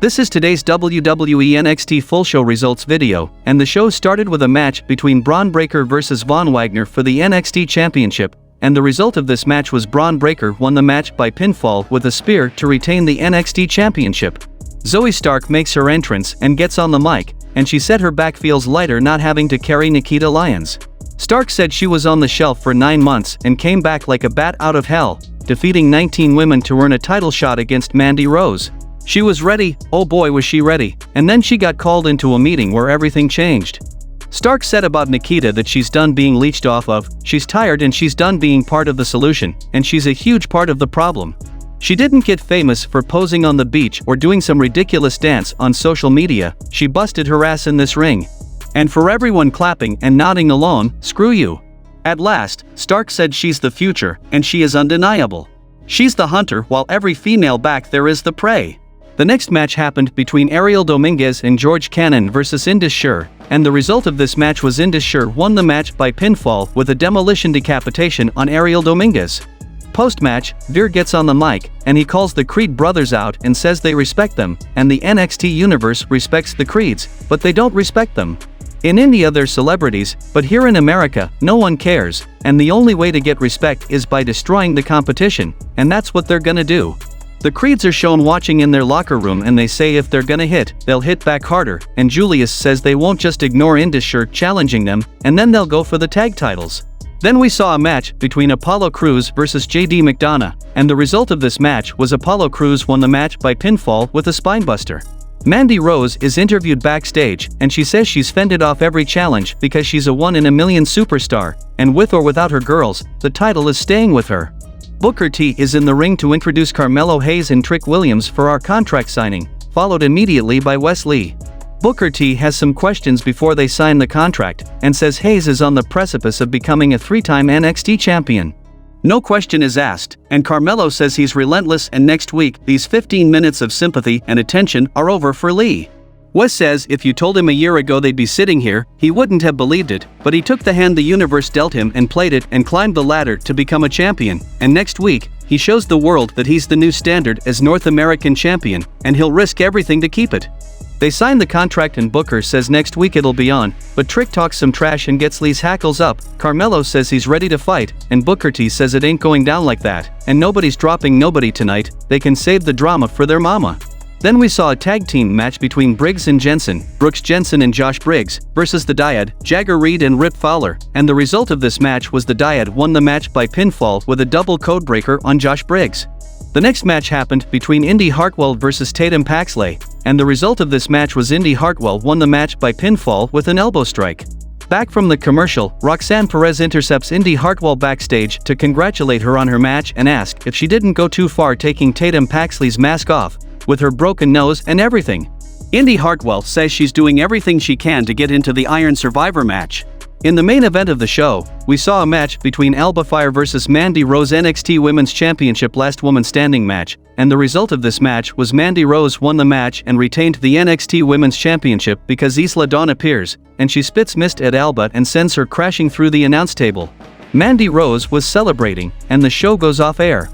This is today's WWE NXT full show results video, and the show started with a match between Braun Breaker vs Von Wagner for the NXT Championship, and the result of this match was Braun Breaker won the match by pinfall with a spear to retain the NXT Championship. Zoe Stark makes her entrance and gets on the mic, and she said her back feels lighter not having to carry Nikita Lyons. Stark said she was on the shelf for 9 months and came back like a bat out of hell, defeating 19 women to earn a title shot against Mandy Rose. She was ready, oh boy was she ready, and then she got called into a meeting where everything changed. Stark said about Nikita that she's done being leeched off of, she's tired and she's done being part of the solution, and she's a huge part of the problem. She didn't get famous for posing on the beach or doing some ridiculous dance on social media, she busted her ass in this ring. And for everyone clapping and nodding along, screw you. At last, Stark said she's the future, and she is undeniable. She's the hunter while every female back there is the prey. The next match happened between Ariel Dominguez and George Cannon vs Indus Sher, and the result of this match was Indus Sher won the match by pinfall with a demolition decapitation on Ariel Dominguez. Post-match, Veer gets on the mic, and he calls the Creed brothers out and says they respect them, and the NXT universe respects the Creeds, but they don't respect them. In India they're celebrities, but here in America, no one cares, and the only way to get respect is by destroying the competition, and that's what they're gonna do. The Creeds are shown watching in their locker room and they say if they're gonna hit, they'll hit back harder, and Julius says they won't just ignore Indus Sher challenging them, and then they'll go for the tag titles. Then we saw a match between Apollo Crews vs JD McDonough, and the result of this match was Apollo Crews won the match by pinfall with a spinebuster. Mandy Rose is interviewed backstage, and she says she's fended off every challenge because she's a one-in-a-million superstar, and with or without her girls, the title is staying with her. Booker T is in the ring to introduce Carmelo Hayes and Trick Williams for our contract signing, followed immediately by Wes Lee. Booker T has some questions before they sign the contract, and says Hayes is on the precipice of becoming a 3-time NXT champion. No question is asked, and Carmelo says he's relentless, and next week, these 15 minutes of sympathy and attention are over for Lee. Wes says if you told him a year ago they'd be sitting here, he wouldn't have believed it, but he took the hand the universe dealt him and played it and climbed the ladder to become a champion, and next week, he shows the world that he's the new standard as North American champion, and he'll risk everything to keep it. They sign the contract and Booker says next week it'll be on, but Trick talks some trash and gets Lee's hackles up. Carmelo says he's ready to fight, and Booker T says it ain't going down like that, and nobody's dropping nobody tonight, they can save the drama for their mama. Then we saw a tag team match between Briggs and Jensen, Brooks Jensen and Josh Briggs, versus the Dyad, Jagger Reed and Rip Fowler, and the result of this match was the Dyad won the match by pinfall with a double codebreaker on Josh Briggs. The next match happened between Indy Hartwell vs Tatum Paxley, and the result of this match was Indy Hartwell won the match by pinfall with an elbow strike. Back from the commercial, Roxanne Perez intercepts Indy Hartwell backstage to congratulate her on her match and ask if she didn't go too far taking Tatum Paxley's mask off, with her broken nose and everything. Indy Hartwell says she's doing everything she can to get into the Iron Survivor match. In the main event of the show, we saw a match between Alba Fire vs Mandy Rose NXT Women's Championship Last Woman Standing match, and the result of this match was Mandy Rose won the match and retained the NXT Women's Championship because Isla appears, and she spits mist at Alba and sends her crashing through the announce table. Mandy Rose was celebrating, and the show goes off air.